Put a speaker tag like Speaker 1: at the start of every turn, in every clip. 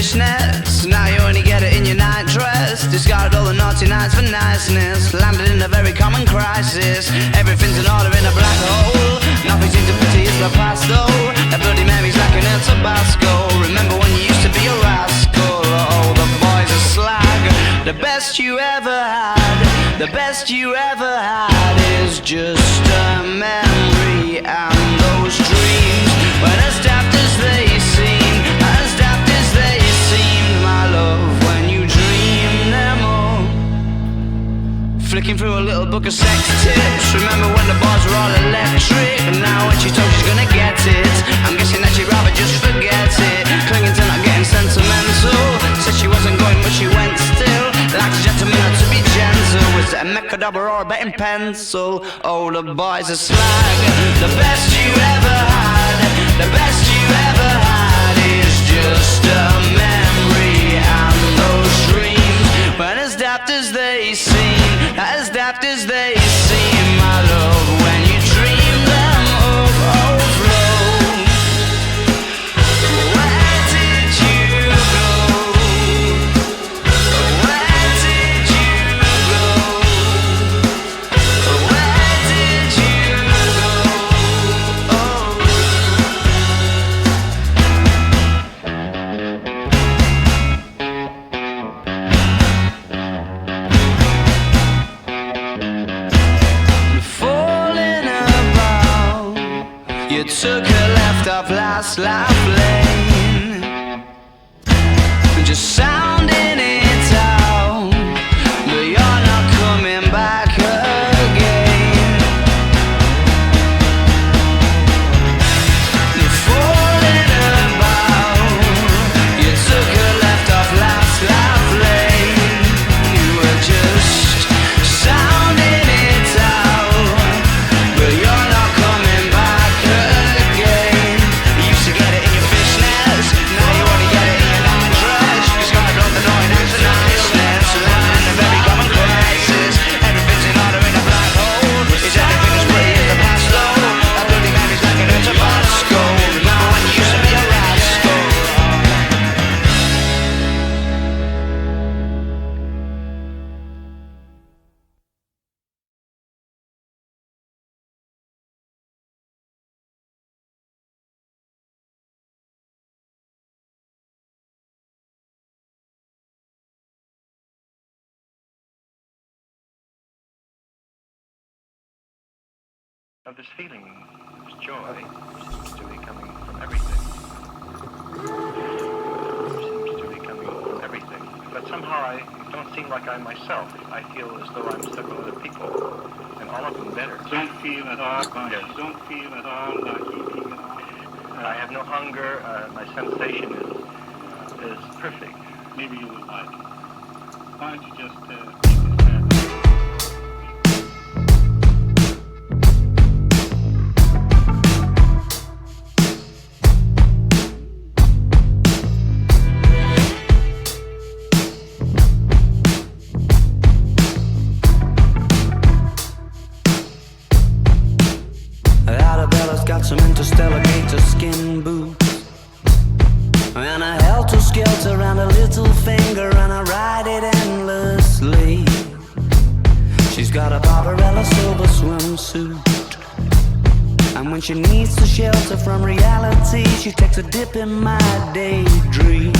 Speaker 1: fishnets. Now you only get it in your nightdress. Discarded all the naughty nights for niceness. Landed in a very common crisis. Everything's in order in a black hole. Nothing seems to pity is the past though. That Bloody Mary's like an El Tabasco. Remember when you used to be a rascal? Oh, the boys are slag. The best you ever had, the best you ever had is just a memory. And those dreams, when as daft as they seem, as daft as they seemed, my love, when you dream them all. Flicking through a little book of sex tips. Remember when the bars were all electric? And now when she told she's gonna get it, I'm guessing that she'd rather just forget it. Clinging to not getting sentimental. Said she wasn't going but she went still. Like a gentleman had to be gentle. Was it a Mechadabra or a betting pencil? Oh, the boys are slag. The best you ever had, the best you ever had is just a memory. And those dreams, when as daft as they seem, as daft as they seem, my love, when you dream them overflow. Where did you go? Where did you go? Where did you go? Oh. Falling about, you took a left off last life lane, just sounding it out, but you're not coming back again. Falling about, you took a left off last life lane, you were just sounding it out, but you're not coming back again. You used to get it in your fishnets, now you only get it in your nightdress. You scarred all the annoying acts and niceness. Landing in a very common crisis. Everything's in order in a black hole. Is everything as pretty as the past though? That Bloody Mary's like an El Tabasco. Remember when you used to be a rascal?
Speaker 2: Of this feeling, this joy, seems to be coming from everything. Seems to be coming from everything. But somehow I don't seem like I'm myself. I feel as though I'm stuck with other people, and all of them better.
Speaker 3: Don't feel at all conscious. Don't feel at all like eating at all.
Speaker 2: I have no hunger. My sensation is perfect.
Speaker 3: Maybe you would like it. Why don't you just take this hand?
Speaker 1: Arabella's got some interstellar gator skin boots and a helter-skelter around her little finger, and I ride it endlessly. She's got a Barbarella silver swimsuit, and when she needs to shelter from reality, she takes a dip in my daydreams.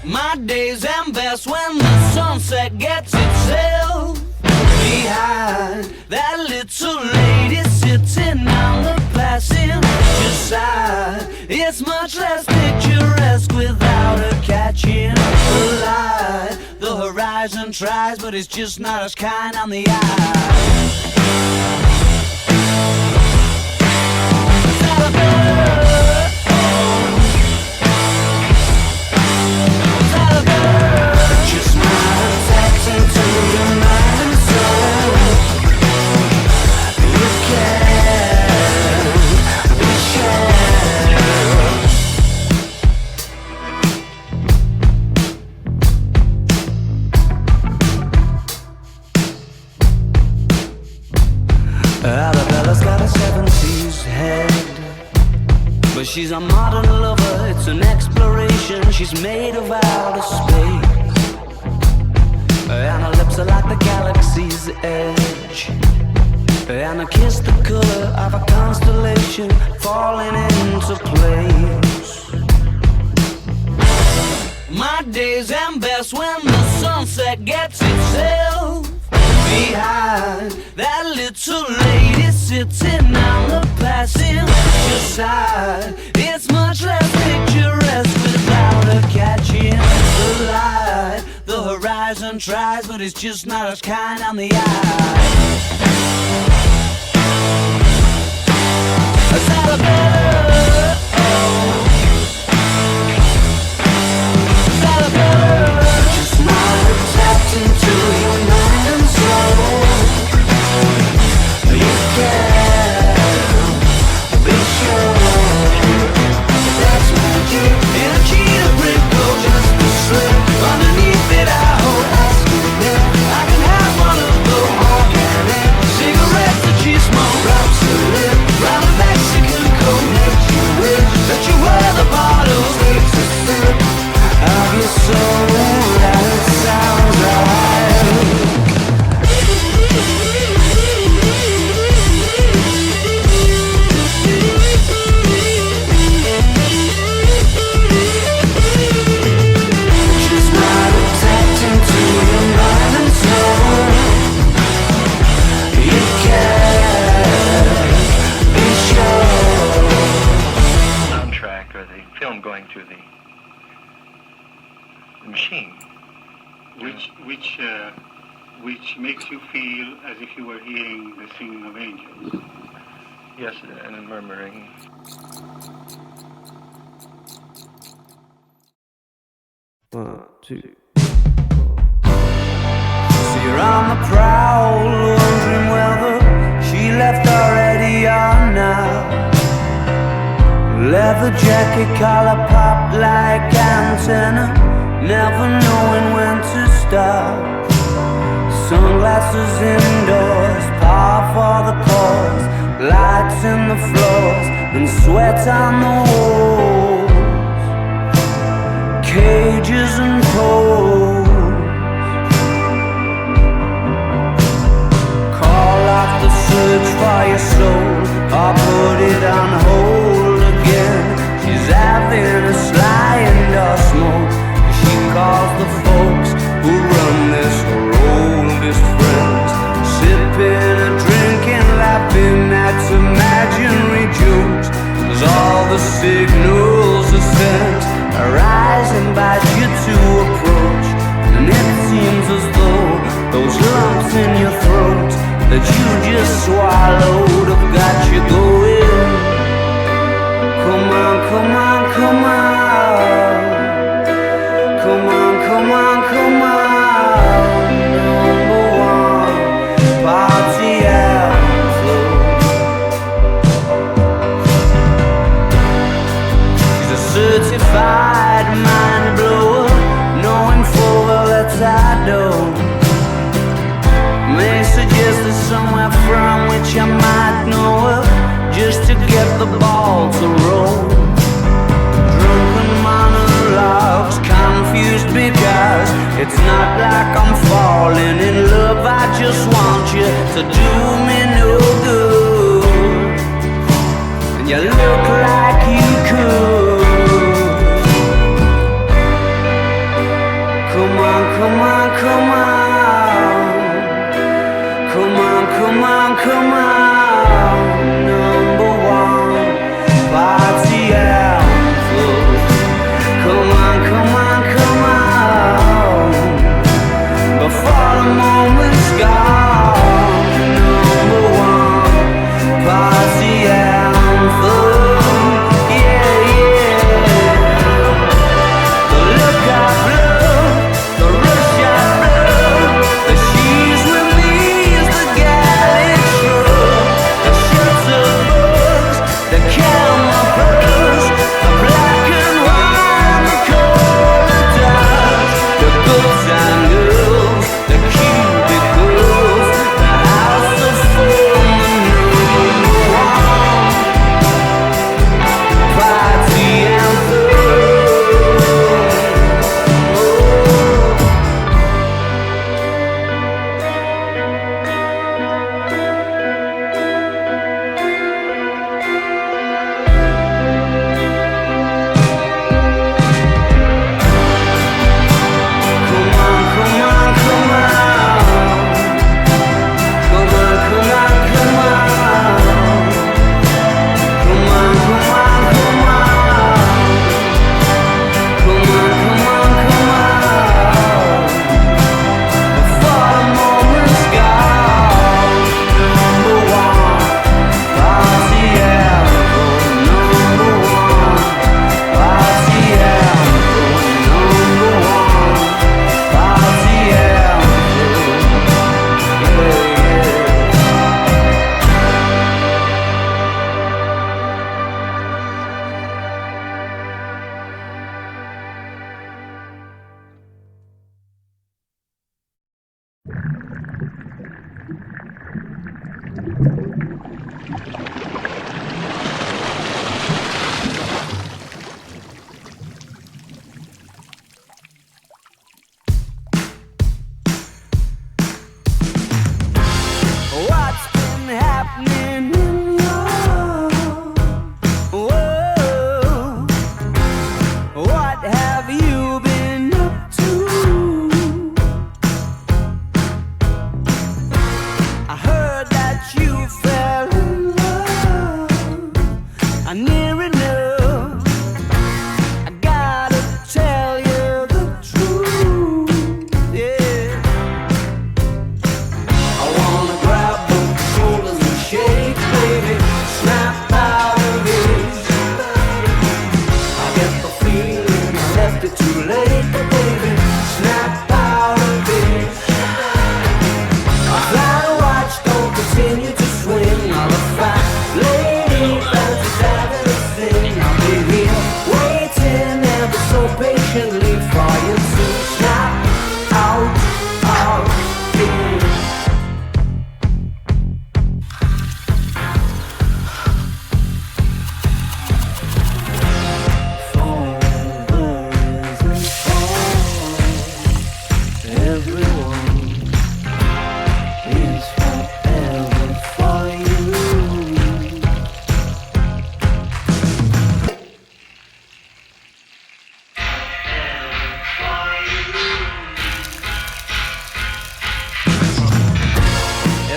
Speaker 1: My days end best when the sunset gets itself behind that little lady sitting on the passenger side. It's much less picturesque without her catching the light. The horizon tries, but it's just not as kind on the eye. Is that a bird? Is that a bird? Just not attaching to your mind and soul. You can, we share. Arabella's got a 70s head But she's a modern lover, it's an exploration. She's made of outer space, and her lips are like the galaxy's edge, and her kiss the color of a constellation falling into place. My days end best when the sunset gets itself behind that little lady sitting on the passenger side. It's much less picturesque without her catching the light. The horizon tries, but it's just not as kind on the eye. Is that a better? Is that a better? Just not tapped into your mind and soul. You can be sure that's magic in a cheetah print coat, just a slip underneath it. I hope that's good. I can have one of those organic cigarettes that she smokes. Wraps her lip round a Mexican coat, makes you wish that you were the bottles. Takes a sip of your soul, and it sounds right.
Speaker 2: Going to the machine,
Speaker 3: which makes you feel as if you were hearing the singing of angels.
Speaker 2: Yes, and a murmuring.
Speaker 1: One, two, so you're on the prowl, wondering whether she left already or not. Leather jacket, collar pop like antenna, never knowing when to stop. Sunglasses indoors, par for the cause, lights in the floors and sweat on the walls, cages and poles. Call off the search for your soul, or put it on hold again. She's having a sly indoor smoke. She calls the folks who run this, her oldest friends, sipping and drinking, laughing at imaginary jokes. As all the signals are sent, arise, invite you to approach. And it seems as though those lumps in your throat that you just swallowed have got you going. Come on, come on, come on. Come on, come on, come on. Number one, party outflow. She's a certified mind blower, knowing full well that I don't. May suggest there's somewhere from which I might know her, just to get the ball to roll. Drunken monologues, confused because it's not like I'm falling in love. I just want you to do me no good, and you look like you could. Come on, come on, come on. Come on, come on, come on. Number one, party outflow. Come on, come on, come on. Before the moment's gone. Number one, party outflow. Yeah, yeah. The look I blow, the rush I blow, the she's with me is the galley truck.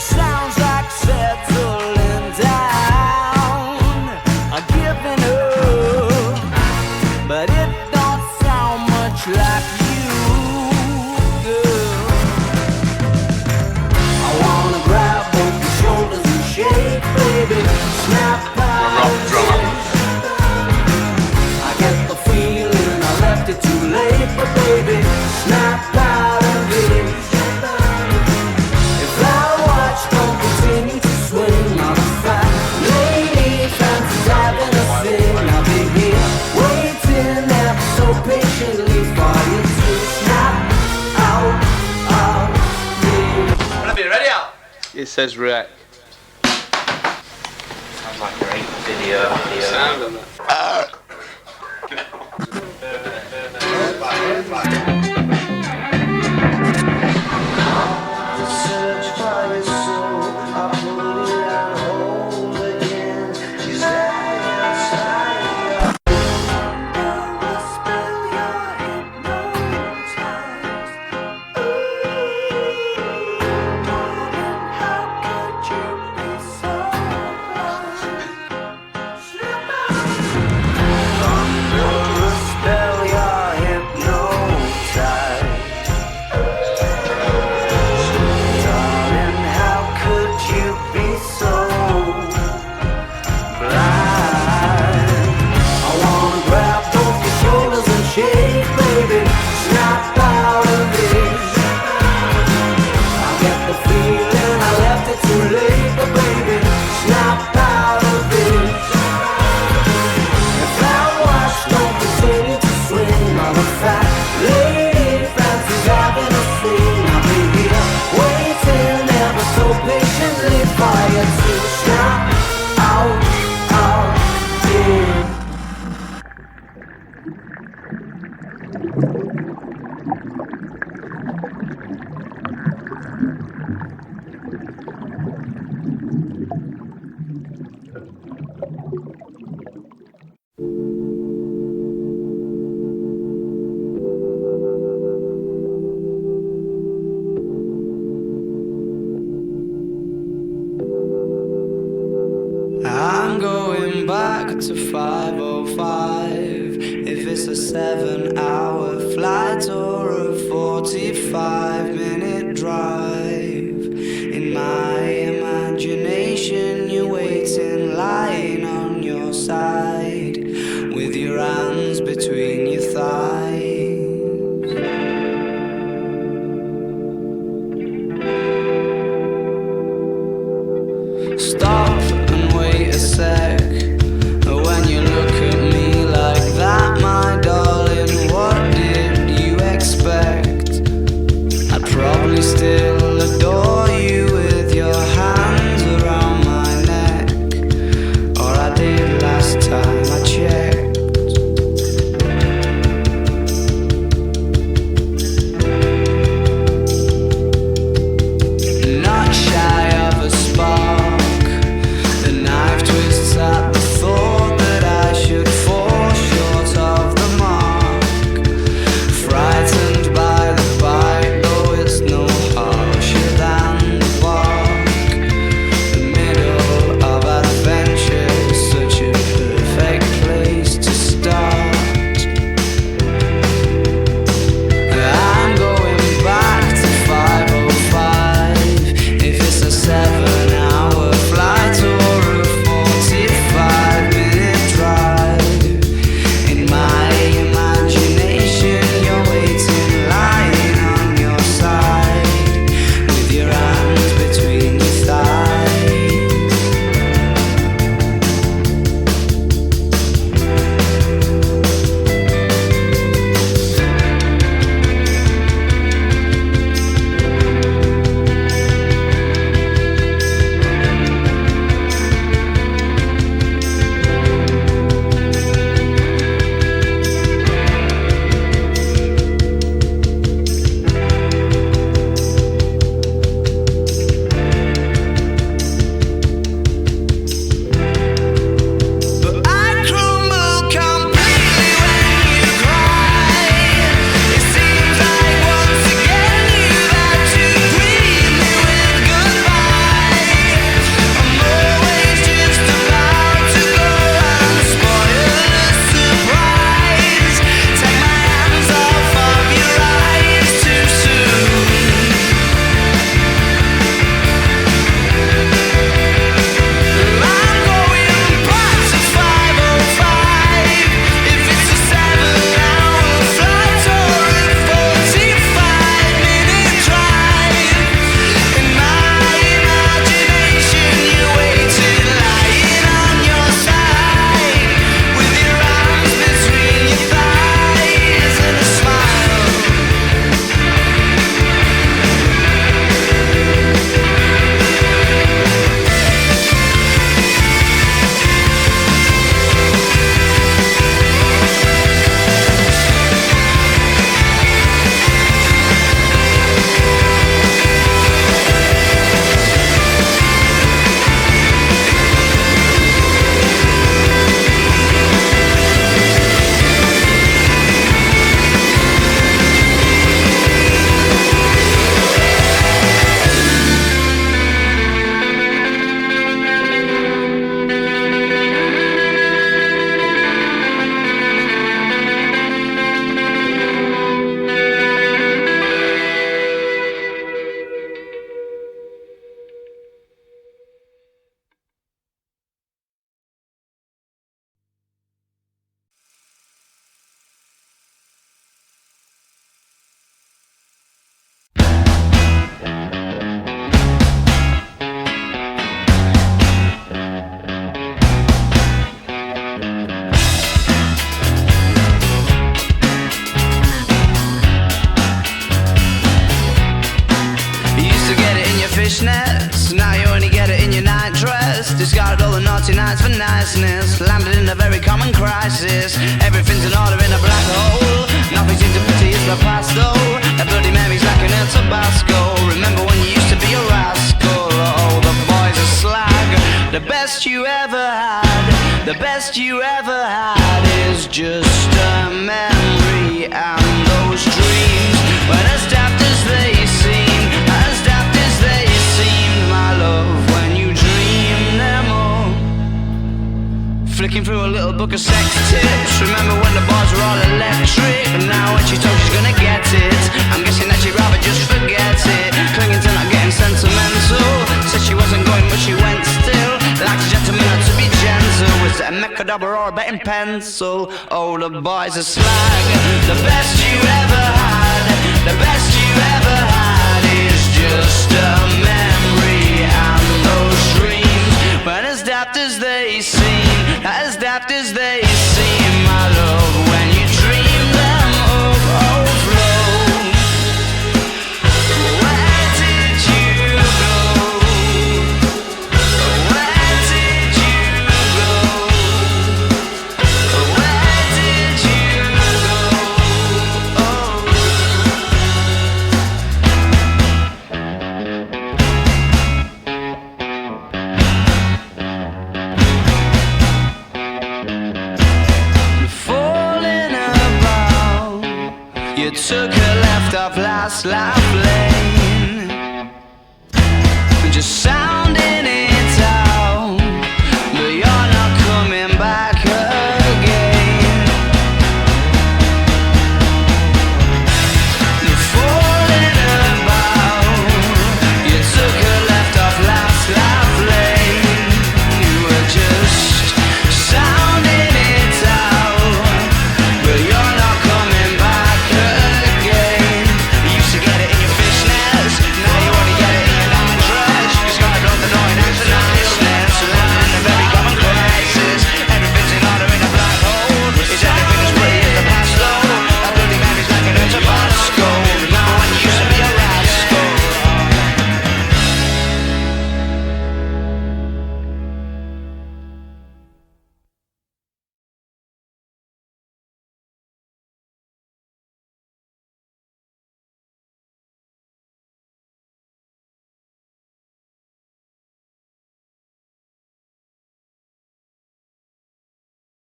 Speaker 1: sounds like settling down, giving up, but it don't sound much like you, girl. I wanna grab both your shoulders and shake, baby, snap out of it. I get the feeling I left it too late, but baby, snap out of it. If our watch don't continue to swing, I'll be fine. Lady, fancy's having a thing. I'll be here waiting ever so patiently for you to snap out of it.
Speaker 4: Whenever you're ready, Al.
Speaker 5: It says wreck.
Speaker 4: Sounds like a great video.
Speaker 5: Sound on that.
Speaker 1: I'm going back to 5:05. If it's a 7-hour flight or a 45-minute drive, in my imagination you're waiting, lying on your side, with your hands between your thighs. Stop and wait a sec. When you look at me like that, my darling, what did you expect? I'd probably still adore you with your hands around my neck, or I did last time. fishnets. Now you only get it in your night dress. Discarded all the naughty nights for niceness. Landed in a very common crisis. Everything's in order in a black hole. Nothing seems to pity is the past though. That bloody memory's like an El Tabasco. Remember when you used to be a rascal? Oh, the boys are slag. The best you ever had, the best you ever had is just a memory. And those dreams, when as daft as they seem, as daft as they seemed, my love, when you dream them all. Flicking through a little book of sex tips. Remember when the bars were all electric? And now when she told she's gonna get it, I'm guessing that she'd rather just forget it. Clinging to not getting sentimental. Said she wasn't going but she went still. Like a gentleman had to be gentle. Was it a Mechadabra or a betting pencil? Oh, the boys are slag. The best you ever had, the best you ever had is just a memory. And those dreams, when as daft as they seem, as daft as they seem, my love, when you dream them overflow. Where did you go? Where did you go? Where did you go? Oh. Falling about, you took a left off last life lane, just sat